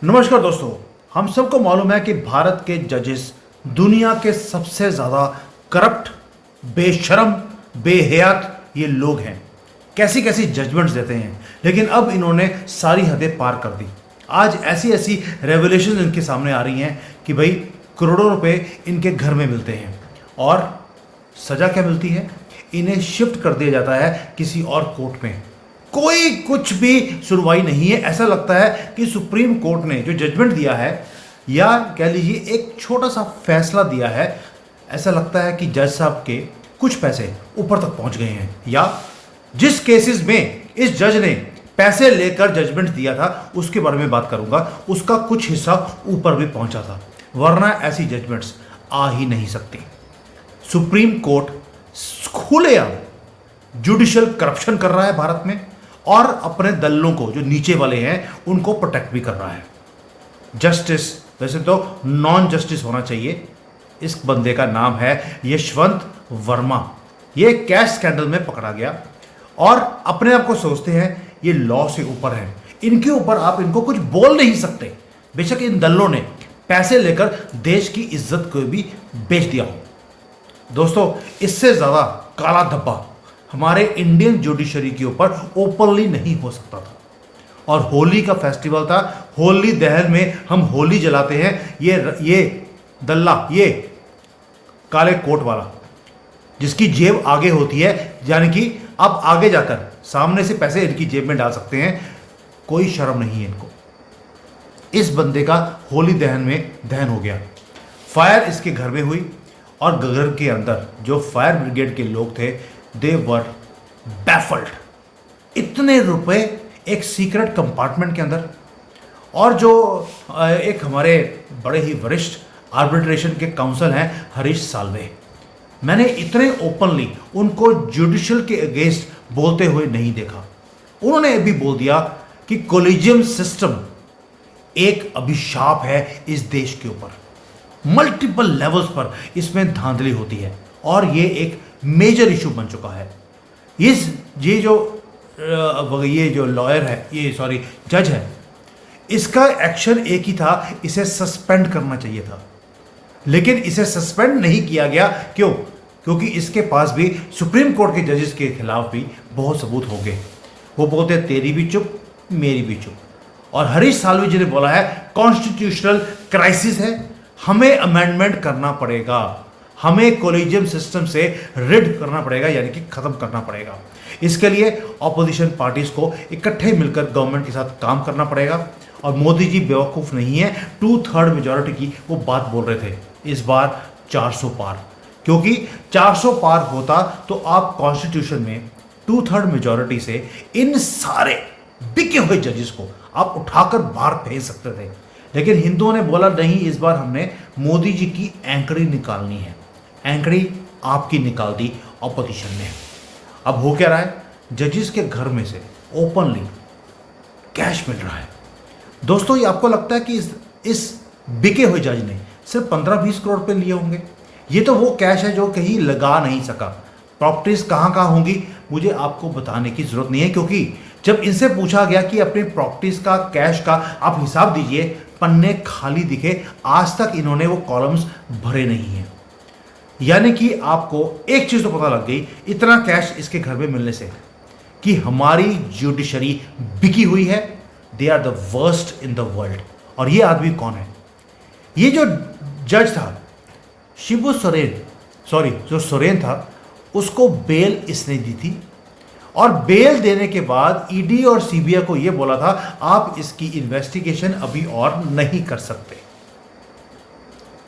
नमस्कार दोस्तों। हम सबको मालूम है कि भारत के जजेस दुनिया के सबसे ज़्यादा करप्ट, बेशरम, बेहयात ये लोग हैं। कैसी कैसी जजमेंट्स देते हैं, लेकिन अब इन्होंने सारी हदें पार कर दी। आज ऐसी ऐसी रेवलेशन इनके सामने आ रही हैं कि भाई करोड़ों रुपए इनके घर में मिलते हैं और सज़ा क्या मिलती है? इन्हें शिफ्ट कर दिया जाता है किसी और कोर्ट में। कोई कुछ भी सुनवाई नहीं है। ऐसा लगता है कि सुप्रीम कोर्ट ने जो जजमेंट दिया है, या कह लीजिए एक छोटा सा फैसला दिया है, ऐसा लगता है कि जज साहब के कुछ पैसे ऊपर तक पहुंच गए हैं, या जिस केसेस में इस जज ने पैसे लेकर जजमेंट दिया था उसके बारे में बात करूंगा, उसका कुछ हिस्सा ऊपर भी पहुंचा था, वरना ऐसी जजमेंट्स आ ही नहीं सकती। सुप्रीम कोर्ट खुलेआम जुडिशियल करप्शन कर रहा है भारत में, और अपने दल्लों को, जो नीचे वाले हैं, उनको प्रोटेक्ट भी कर रहा है। जस्टिस वैसे तो नॉन जस्टिस होना चाहिए। इस बंदे का नाम है यशवंत वर्मा। ये कैश स्कैंडल में पकड़ा गया और अपने आप को सोचते हैं ये लॉ से ऊपर है, इनके ऊपर आप इनको कुछ बोल नहीं सकते। बेशक इन दल्लों ने पैसे लेकर देश की इज्जत को भी बेच दिया हो। दोस्तों, इससे ज्यादा काला धब्बा हमारे इंडियन जुडिशरी के ऊपर ओपनली नहीं हो सकता था। और होली का फेस्टिवल था, होली दहन में हम होली जलाते हैं। ये दल्ला, ये काले कोट वाला, जिसकी जेब आगे होती है, यानी कि अब आगे जाकर सामने से पैसे इनकी जेब में डाल सकते हैं, कोई शर्म नहीं है इनको। इस बंदे का होली दहन में दहन हो गया। फायर इसके घर में हुई और घर के अंदर जो फायर ब्रिगेड के लोग थे, दे वर बैफल्ड। इतने रुपए एक सीक्रेट कंपार्टमेंट के अंदर, और जो एक हमारे बड़े ही वरिष्ठ आर्बिट्रेशन के काउंसिल हैं हरीश साल्वे, मैंने इतने ओपनली उनको जुडिशियल के अगेंस्ट बोलते हुए नहीं देखा। उन्होंने भी बोल दिया कि कोलिजियम सिस्टम एक अभिशाप है इस देश के ऊपर। मल्टीपल लेवल्स पर इसमें धांधली होती है और ये एक मेजर इशू बन चुका है। ये जो लॉयर है, जज है, इसका एक्शन एक ही था, इसे सस्पेंड करना चाहिए था, लेकिन इसे सस्पेंड नहीं किया गया। क्यों? क्योंकि इसके पास भी सुप्रीम कोर्ट के जजेस के खिलाफ भी बहुत सबूत हो गए। वो बोलते हैं तेरी भी चुप, मेरी भी चुप। और हरीश साल्वे जी ने बोला है कॉन्स्टिट्यूशनल क्राइसिस है, हमें अमेंडमेंट करना पड़ेगा, हमें कोलिजियम सिस्टम से रिड करना पड़ेगा, यानी कि खत्म करना पड़ेगा। इसके लिए ऑपोजिशन पार्टीज को इकट्ठे मिलकर गवर्नमेंट के साथ काम करना पड़ेगा। और मोदी जी बेवकूफ़ नहीं है, 2/3 मेजॉरिटी की वो बात बोल रहे थे। इस बार 400 पार, क्योंकि 400 पार होता तो आप कॉन्स्टिट्यूशन में 2/3 मेजॉरिटी से इन सारे बिके हुए जजेस को आप उठाकर बाहर भेज सकते थे। लेकिन हिंदुओं ने बोला नहीं, इस बार हमने मोदी जी की एंकड़ी निकालनी है। एंकड़ी आपकी निकाल दी ऑपोजिशन ने। अब हो क्या रहा है? जजेस के घर में से ओपनली कैश मिल रहा है। दोस्तों, ये आपको लगता है कि इस बिके हुए जज ने सिर्फ 15-20 करोड़ पे लिए होंगे? ये तो वो कैश है जो कहीं लगा नहीं सका। प्रॉपर्टीज कहाँ कहाँ होंगी मुझे आपको बताने की जरूरत नहीं है, क्योंकि जब इनसे पूछा गया कि अपनी प्रॉपर्टीज का, कैश का आप हिसाब दीजिए, पन्ने खाली दिखे। आज तक इन्होंने वो कॉलम्स भरे नहीं हैं। यानी कि आपको एक चीज तो पता लग गई इतना कैश इसके घर में मिलने से, कि हमारी जुडिशरी बिकी हुई है। They are the worst in the world. और ये आदमी कौन है? ये जो जज था शिबू सोरेन, जो सोरेन था, उसको बेल इसने दी थी। और बेल देने के बाद ईडी और सीबीआई को यह बोला था आप इसकी इन्वेस्टिगेशन अभी और नहीं कर सकते।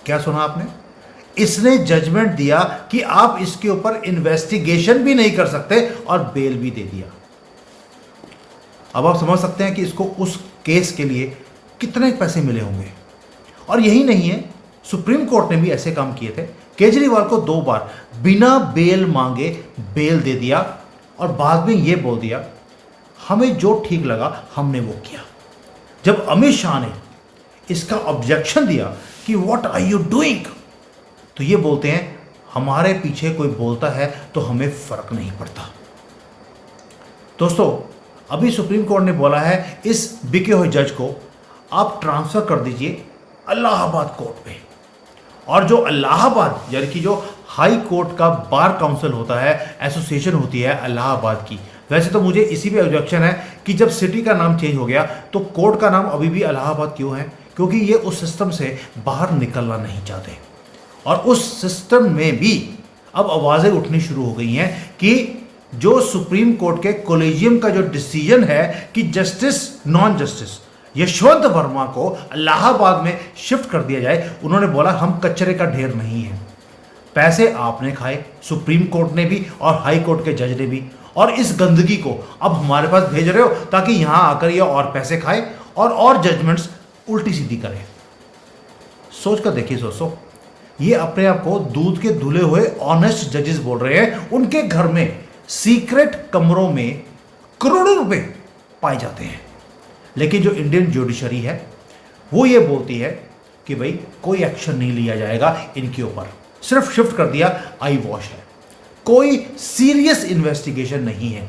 क्या सुना आपने? इसने जजमेंट दिया कि आप इसके ऊपर इन्वेस्टिगेशन भी नहीं कर सकते और बेल भी दे दिया। अब आप समझ सकते हैं कि इसको उस केस के लिए कितने पैसे मिले होंगे। और यही नहीं है, सुप्रीम कोर्ट ने भी ऐसे काम किए थे। केजरीवाल को 2 बार बिना बेल मांगे बेल दे दिया और बाद में यह बोल दिया हमें जो ठीक लगा हमने वो किया। जब अमित शाह ने इसका ऑब्जेक्शन दिया कि व्हाट आर यू डूइंग, तो ये बोलते हैं हमारे पीछे कोई बोलता है तो हमें फर्क नहीं पड़ता। दोस्तों, अभी सुप्रीम कोर्ट ने बोला है इस बिके हुए जज को आप ट्रांसफर कर दीजिए इलाहाबाद कोर्ट में। और जो इलाहाबाद यानी कि जो हाई कोर्ट का बार काउंसिल होता है, एसोसिएशन होती है इलाहाबाद की। वैसे तो मुझे इसी पे ऑब्जेक्शन है कि जब सिटी का नाम चेंज हो गया तो कोर्ट का नाम अभी भी इलाहाबाद क्यों है? क्योंकि ये उस सिस्टम से बाहर निकलना नहीं चाहते। और उस सिस्टम में भी अब आवाज़ें उठनी शुरू हो गई हैं कि जो सुप्रीम कोर्ट के कोलेजियम का जो डिसीजन है कि justice non justice Yashwant Verma को इलाहाबाद में शिफ्ट कर दिया जाए, उन्होंने बोला हम कचरे का ढेर नहीं है। पैसे आपने खाए, सुप्रीम कोर्ट ने भी और हाई कोर्ट के जज ने भी, और इस गंदगी को अब हमारे पास भेज रहे हो ताकि यहां आकर ये और पैसे खाए और जजमेंट्स उल्टी सीधी करें। सोच कर देखिए दोस्तों, ये अपने आप को दूध के धुले हुए ऑनेस्ट जजेस बोल रहे हैं। उनके घर में सीक्रेट कमरों में करोड़ों रुपए पाए जाते हैं, लेकिन जो इंडियन जुडिशरी है वो ये बोलती है कि भाई कोई एक्शन नहीं लिया जाएगा इनके ऊपर, सिर्फ शिफ्ट कर दिया, आई वॉश है, कोई सीरियस इन्वेस्टिगेशन नहीं है,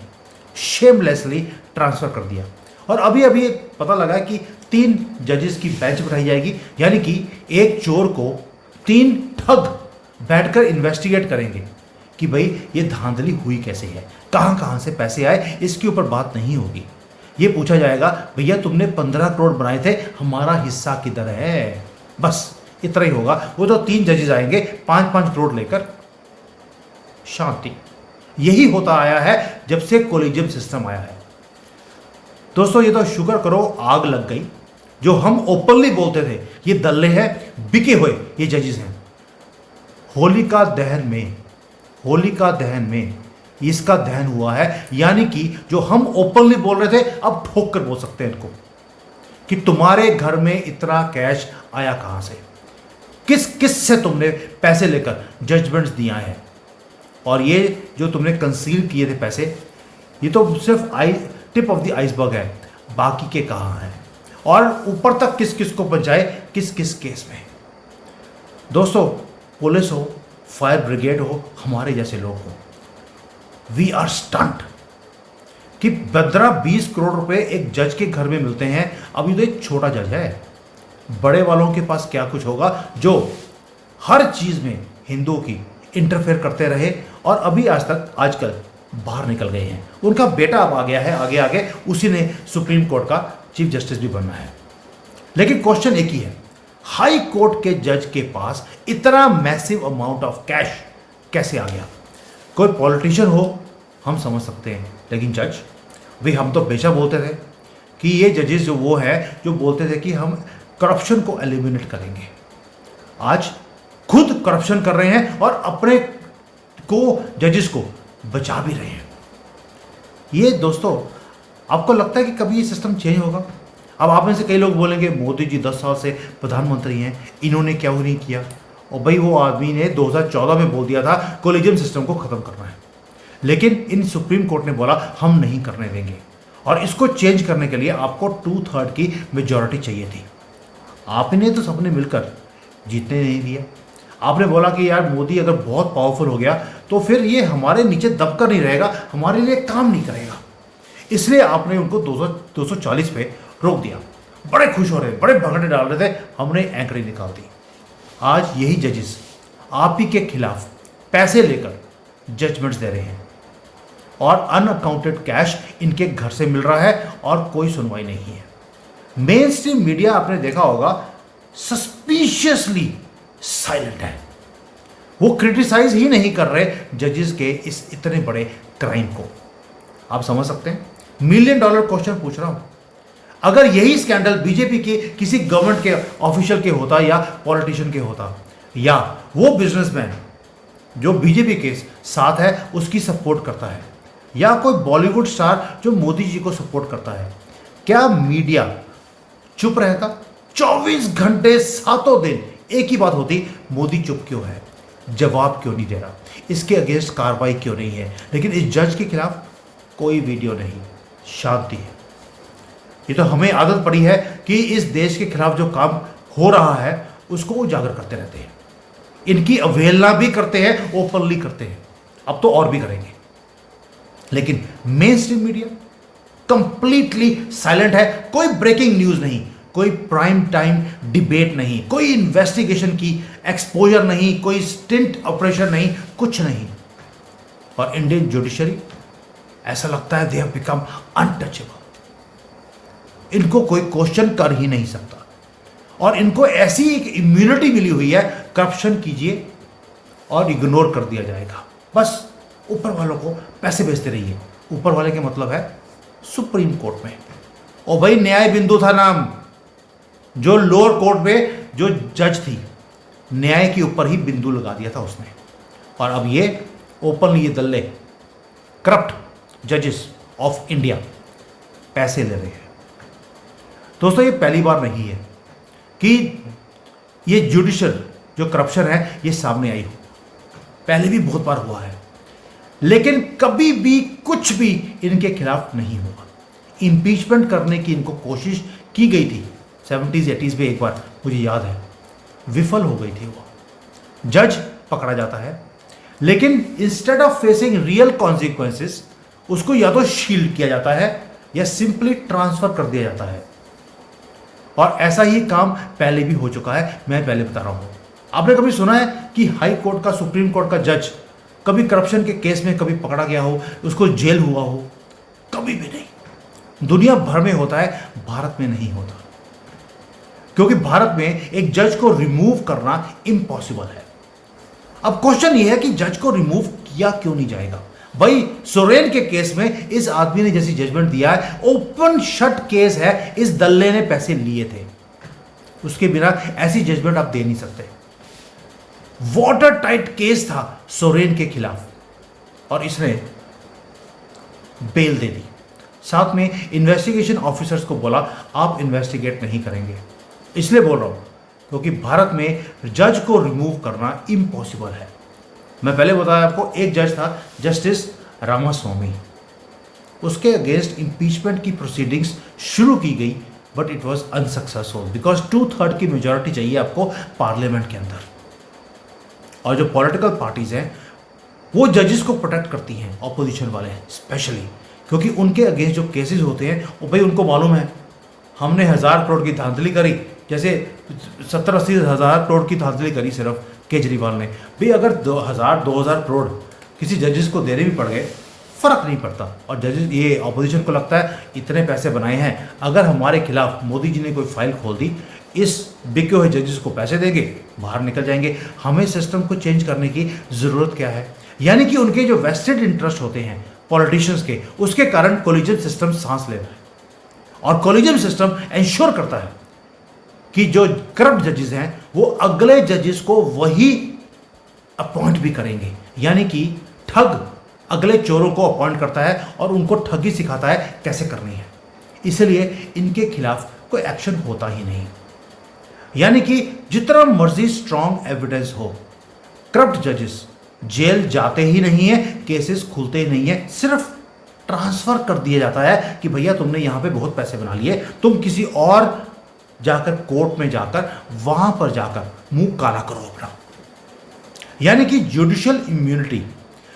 शेमलेसली ट्रांसफर कर दिया। और अभी अभी पता लगा कि 3 जजेस की बेंच बिठाई जाएगी, यानी कि एक चोर को 3 ठग बैठकर इन्वेस्टिगेट करेंगे कि भाई ये धांधली हुई कैसे है, कहां कहां से पैसे आए। इसके ऊपर बात नहीं होगी, ये पूछा जाएगा भैया तुमने 15 करोड़ बनाए थे, हमारा हिस्सा किधर है, बस इतना ही होगा। वो तो 3 जजेस आएंगे 5-5 करोड़ लेकर, शांति। यही होता आया है जब से कोलिजियम सिस्टम आया है। दोस्तों ये तो शुक्र करो आग लग गई, जो हम ओपनली बोलते थे ये दल्ले हैं, बिके हुए ये जजेस हैं। होलिका दहन में इसका दहन हुआ है, यानी कि जो हम ओपनली बोल रहे थे अब ठोक कर बोल सकते हैं इनको कि तुम्हारे घर में इतना कैश आया कहां से, किस किस से तुमने पैसे लेकर जजमेंट्स दिया है, और ये जो तुमने कंसील किए थे पैसे, ये तो सिर्फ टिप ऑफ द आइसबर्ग है, बाकी के कहां हैं, और ऊपर तक किस किस को पहुंचाए, किस किस केस में। दोस्तों पुलिस हो, फायर ब्रिगेड हो, हमारे जैसे लोग हो, वी आर स्टंट कि 15-20 करोड़ रुपए एक जज के घर में मिलते हैं। अभी तो एक छोटा जज है, बड़े वालों के पास क्या कुछ होगा जो हर चीज में हिंदुओं की इंटरफेयर करते रहे और अभी आजकल बाहर निकल गए हैं। उनका बेटा अब आ गया है आगे आगे, उसी ने सुप्रीम कोर्ट का चीफ जस्टिस भी बनना है। लेकिन क्वेश्चन एक ही है, हाई कोर्ट के जज के पास इतना मैसिव अमाउंट ऑफ कैश कैसे आ गया? कोई पॉलिटिशियन हो हम समझ सकते हैं, लेकिन जज भाई, हम तो हमेशा बोलते थे कि ये जजेस जो वो है जो बोलते थे कि हम करप्शन को एलिमिनेट करेंगे, आज खुद करप्शन कर रहे हैं और अपने को जजेस को बचा भी रहे हैं। ये दोस्तों आपको लगता है कि कभी ये सिस्टम चेंज होगा? अब आप में से कई लोग बोलेंगे मोदी जी 10 साल से प्रधानमंत्री हैं, इन्होंने क्या नहीं किया। और भाई वो आदमी ने 2014 में बोल दिया था कोलिजियम सिस्टम को खत्म करना है, लेकिन इन सुप्रीम कोर्ट ने बोला हम नहीं करने देंगे, और इसको चेंज करने के लिए आपको 2/3 की मेजॉरिटी चाहिए थी। आपने तो सबने मिलकर जीतने नहीं दिया। आपने बोला कि यार मोदी अगर बहुत पावरफुल हो गया तो फिर ये हमारे नीचे दबकर नहीं रहेगा, हमारे लिए काम नहीं करेगा, इसलिए आपने उनको 240 पे रोक दिया। बड़े खुश हो रहे, बड़े भगड़े डाल रहे थे, हमने एंकरी निकाल दी। आज यही जजेस आप ही के खिलाफ पैसे लेकर जजमेंट्स दे रहे हैं और अनअकाउंटेड कैश इनके घर से मिल रहा है और कोई सुनवाई नहीं है। मेन स्ट्रीम मीडिया आपने देखा होगा सस्पिशियसली साइलेंट है, वो क्रिटिसाइज ही नहीं कर रहे जजेस के इस इतने बड़े क्राइम को। आप समझ सकते हैं, $1 मिलियन क्वेश्चन पूछ रहा हूं, अगर यही स्कैंडल बीजेपी के किसी गवर्नमेंट के ऑफिशियल के होता या पॉलिटिशियन के होता, या वो बिजनेसमैन जो बीजेपी के साथ है उसकी सपोर्ट करता है, या कोई बॉलीवुड स्टार जो मोदी जी को सपोर्ट करता है, क्या मीडिया चुप रहता? 24 घंटे 7 दिन एक ही बात होती, मोदी चुप क्यों है, जवाब क्यों नहीं दे रहा, इसके अगेंस्ट कार्रवाई क्यों नहीं है। लेकिन इस जज के खिलाफ कोई वीडियो नहीं, शांति है। ये तो हमें आदत पड़ी है कि इस देश के खिलाफ जो काम हो रहा है उसको उजागर करते रहते हैं, इनकी अवहेलना भी करते हैं, ओपनली करते हैं, अब तो और भी करेंगे। लेकिन main stream media completely silent है, कोई ब्रेकिंग न्यूज नहीं, कोई प्राइम टाइम डिबेट नहीं, कोई इन्वेस्टिगेशन की एक्सपोजर नहीं, कोई स्टिंट ऑपरेशन नहीं, कुछ नहीं। और इंडियन जुडिशरी ऐसा लगता है दे हैव बिकम अनटचेबल, इनको कोई क्वेश्चन कर ही नहीं सकता। और इनको ऐसी एक इम्यूनिटी मिली हुई है, करप्शन कीजिए और इग्नोर कर दिया जाएगा, बस ऊपर वालों को पैसे भेजते रहिए। ऊपर वाले के मतलब है सुप्रीम कोर्ट में। और भाई न्याय बिंदु था नाम, जो लोअर कोर्ट में जो जज थी, न्याय के ऊपर ही बिंदु लगा दिया था उसने। और अब ये ओपनली ये दल्ले करप्ट जजेस ऑफ इंडिया पैसे ले रहे हैं। दोस्तों, ये पहली बार नहीं है कि ये जुडिशियल जो करप्शन है ये सामने आई हो, पहले भी बहुत बार हुआ है, लेकिन कभी भी कुछ भी इनके खिलाफ नहीं हुआ। इम्पीचमेंट करने की इनको कोशिश की गई थी 70s 80s में, एक बार मुझे याद है, विफल हो गई थी वो। जज पकड़ा जाता है, लेकिन instead of facing real consequences उसको या तो शील्ड किया जाता है या सिंपली ट्रांसफर कर दिया जाता है। और ऐसा ही काम पहले भी हो चुका है, मैं पहले बता रहा हूं। आपने कभी सुना है कि हाई कोर्ट का, सुप्रीम कोर्ट का जज कभी करप्शन के केस में कभी पकड़ा गया हो, उसको जेल हुआ हो? कभी भी नहीं। दुनिया भर में होता है, भारत में नहीं होता, क्योंकि भारत में एक जज को रिमूव करना इम्पॉसिबल है। अब क्वेश्चन ये है कि जज को रिमूव किया क्यों नहीं जाएगा? भाई सोरेन के केस में इस आदमी ने जैसी जजमेंट दिया है, ओपन शट केस है, इस दल्ले ने पैसे लिए थे, उसके बिना ऐसी जजमेंट आप दे नहीं सकते। वाटर टाइट केस था सोरेन के खिलाफ और इसने बेल दे दी। साथ में इन्वेस्टिगेशन ऑफिसर्स को बोला आप इन्वेस्टिगेट नहीं करेंगे। इसलिए बोल रहा हूं क्योंकि भारत में जज को रिमूव करना इम्पॉसिबल है। मैं पहले बताया आपको, एक जज था जस्टिस रामास्वामी, उसके अगेंस्ट इंपीचमेंट की प्रोसीडिंग्स शुरू की गई, but it was unsuccessful because 2/3 की मेजॉरिटी चाहिए आपको पार्लियामेंट के अंदर। और जो पॉलिटिकल पार्टीज हैं वो जजेस को प्रोटेक्ट करती हैं, ऑपोजिशन वाले हैं स्पेशली, क्योंकि उनके अगेंस्ट जो केसेस होते हैं वो भाई उनको मालूम है हमने 1000 करोड़ की धांधली करी, जैसे 70-80 हज़ार करोड़ की धांधली करी सिर्फ केजरीवाल ने। भाई अगर 2000 करोड़ किसी जजेस को देने भी पड़ गए फर्क नहीं पड़ता। और जजेस, ये ऑपोजिशन को लगता है इतने पैसे बनाए हैं, अगर हमारे खिलाफ मोदी जी ने कोई फाइल खोल दी, इस बिके हुए जजेस को पैसे देंगे, बाहर निकल जाएंगे, हमें सिस्टम को चेंज करने की जरूरत क्या है? यानी कि उनके जो वेस्टेड इंटरेस्ट होते हैं पॉलिटिशियंस के, उसके कारण कोलिजन सिस्टम सांस ले रहा है। और कोलिजन सिस्टम इंश्योर करता है कि जो करप्ट जजेस हैं वो अगले जजेस को वही अपॉइंट भी करेंगे, यानी कि ठग अगले चोरों को अपॉइंट करता है और उनको ठगी सिखाता है कैसे करनी है। इसलिए इनके खिलाफ कोई एक्शन होता ही नहीं। यानी कि जितना मर्जी स्ट्रॉन्ग एविडेंस हो, करप्ट जजेस जेल जाते ही नहीं है, केसेस खुलते ही नहीं है, सिर्फ ट्रांसफर कर दिया जाता है कि भैया तुमने यहां पे बहुत पैसे बना लिए, तुम किसी और जाकर कोर्ट में जाकर वहां पर जाकर मुंह काला करो अपना। यानी कि जुडिशियल इम्यूनिटी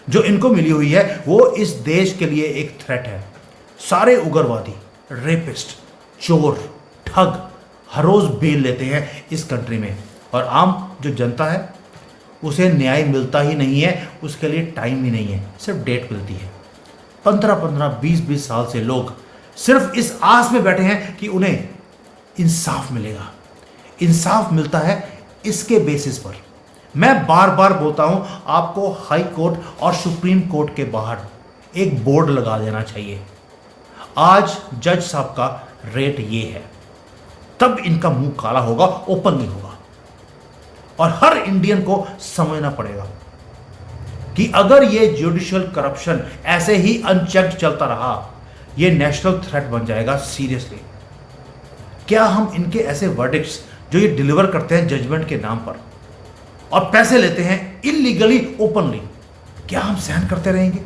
जो इनको मिली हुई है वो इस देश के लिए एक थ्रेट है। सारे उग्रवादी, रेपिस्ट, चोर, ठग हर रोज बेल लेते हैं इस कंट्री में, और आम जो जनता है उसे न्याय मिलता ही नहीं है, उसके लिए टाइम ही नहीं है, सिर्फ डेट मिलती है। 15-15, 20-20 साल से लोग सिर्फ इस आस में बैठे हैं कि उन्हें इंसाफ मिलेगा। इंसाफ मिलता है इसके बेसिस पर। मैं बार बार बोलता हूं, आपको हाई कोर्ट और सुप्रीम कोर्ट के बाहर एक बोर्ड लगा देना चाहिए, आज जज साहब का रेट ये है, तब इनका मुंह काला होगा, ओपन नहीं होगा। और हर इंडियन को समझना पड़ेगा कि अगर ये जुडिशियल करप्शन ऐसे ही अनचेक्ड चलता रहा, ये नेशनल थ्रेट बन जाएगा सीरियसली। क्या हम इनके ऐसे वर्डिक्ट्स जो ये डिलीवर करते हैं जजमेंट के नाम पर और पैसे लेते हैं इलीगली, ओपनली, क्या हम सहन करते रहेंगे?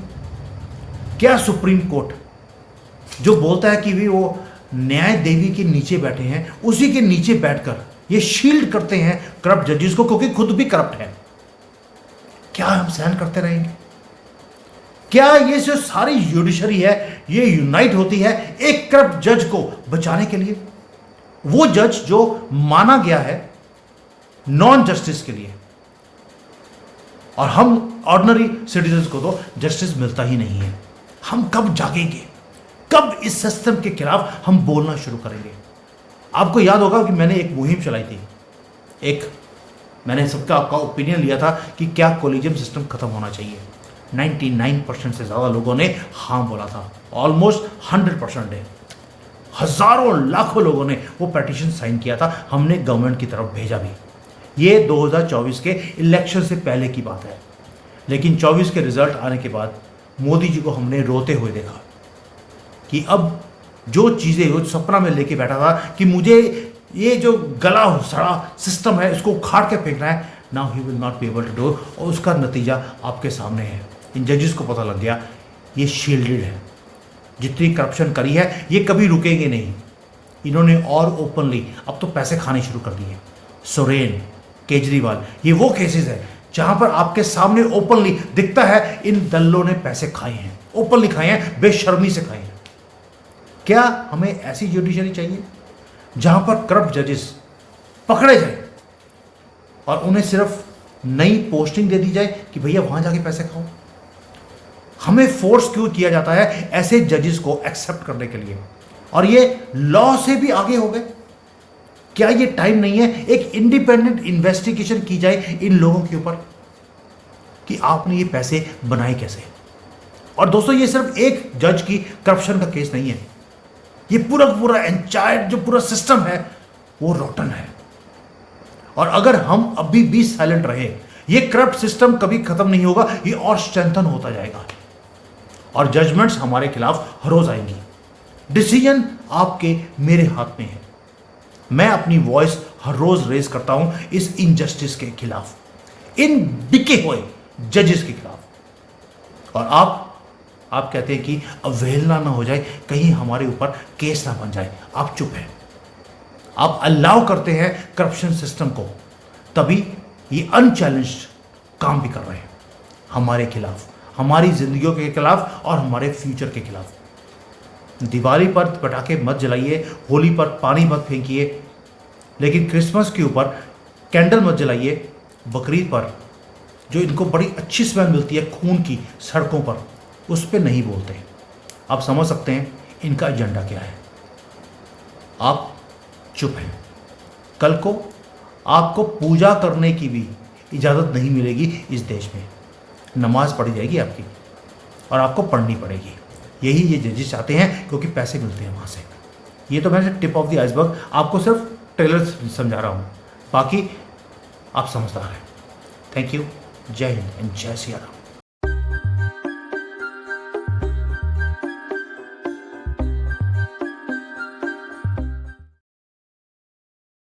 क्या सुप्रीम कोर्ट जो बोलता है कि भी वो न्याय देवी के नीचे बैठे हैं, उसी के नीचे बैठकर ये शील्ड करते हैं करप्ट जजेस को, क्योंकि खुद भी करप्ट है, क्या हम सहन करते रहेंगे? क्या ये जो सारी जुडिशरी है ये यूनाइट होती है एक करप्ट जज को बचाने के लिए? वो जज जो माना गया है नॉन जस्टिस के लिए, और हम ऑर्डिनरी सिटीजन्स को तो जस्टिस मिलता ही नहीं है। हम कब जागेंगे, कब इस सिस्टम के खिलाफ हम बोलना शुरू करेंगे? आपको याद होगा कि मैंने एक मुहिम चलाई थी, मैंने सबका आपका ओपिनियन लिया था कि क्या कोलिजियम सिस्टम खत्म होना चाहिए। 99% से ज़्यादा लोगों ने हाँ बोला था, ऑलमोस्ट 100% है। हजारों लाखों लोगों ने वो पेटिशन साइन किया था, हमने गवर्नमेंट की तरफ भेजा भी। ये 2024 के इलेक्शन से पहले की बात है, लेकिन 24 के रिजल्ट आने के बाद मोदी जी को हमने रोते हुए देखा कि अब जो चीज़ें वो सपना में लेके बैठा था कि मुझे ये जो गला सड़ा सिस्टम है इसको उखाड़ के फेंकना है, now he will not be able to do, और उसका नतीजा आपके सामने है। इन जजेस को पता लग गया ये शील्डेड है, जितनी करप्शन करी है ये कभी रुकेंगे नहीं। इन्होंने और ओपनली अब तो पैसे खाने शुरू कर दिए। सोरेन, केजरीवाल, ये वो केसेस है जहां पर आपके सामने ओपनली दिखता है इन दल्लों ने पैसे खाए हैं, ओपनली खाए हैं, बेशर्मी से खाए हैं। क्या हमें ऐसी जुडिशरी चाहिए जहां पर करप्ट जजेस पकड़े जाए और उन्हें सिर्फ नई पोस्टिंग दे दी जाए कि भैया वहां जाके पैसे खाओ? हमें फोर्स क्यों किया जाता है ऐसे जजेस को एक्सेप्ट करने के लिए? और ये लॉ से भी आगे हो गए। क्या ये टाइम नहीं है एक इंडिपेंडेंट इन्वेस्टिगेशन की जाए इन लोगों के ऊपर कि आपने ये पैसे बनाए कैसे? और दोस्तों, ये सिर्फ एक जज की करप्शन का केस नहीं है, ये पूरा एंटायर जो पूरा सिस्टम है वो रोटन है। और अगर हम अभी भी साइलेंट रहे, ये करप्ट सिस्टम कभी खत्म नहीं होगा, ये और स्ट्रेंथन होता जाएगा और जजमेंट्स हमारे खिलाफ हर रोज आएंगी। डिसीजन आपके मेरे हाथ में है। मैं अपनी वॉइस हर रोज रेज करता हूं इस इनजस्टिस के खिलाफ, इन बिके हुए जजेस के खिलाफ। और आप कहते हैं कि अवहेलना ना हो जाए, कहीं हमारे ऊपर केस ना बन जाए। आप चुप हैं, आप अलाउ करते हैं करप्शन सिस्टम को, तभी ये अनचैलेंज्ड काम भी कर रहे हैं हमारे खिलाफ, हमारी जिंदगियों के खिलाफ और हमारे फ्यूचर के खिलाफ। दिवाली पर पटाखे मत जलाइए, होली पर पानी मत फेंकिए, लेकिन क्रिसमस के ऊपर कैंडल मत जलाइए। बकरीद पर जो इनको बड़ी अच्छी स्मेल मिलती है खून की सड़कों पर, उस पर नहीं बोलते। आप समझ सकते हैं इनका एजेंडा क्या है। आप चुप हैं। कल को आपको पूजा करने की भी इजाज़त नहीं मिलेगी इस देश में। नमाज पढ़ी जाएगी आपकी और आपको पढ़नी पड़ेगी। यही ये जजेस चाहते हैं, क्योंकि पैसे मिलते हैं वहाँ से। ये तो मैं टिप ऑफ द आइसबर्ग आपको सिर्फ ट्रेलर समझा रहा हूँ, बाकी आप समझदार हैं। Thank you. जय हिंद एंड जय सिया राम।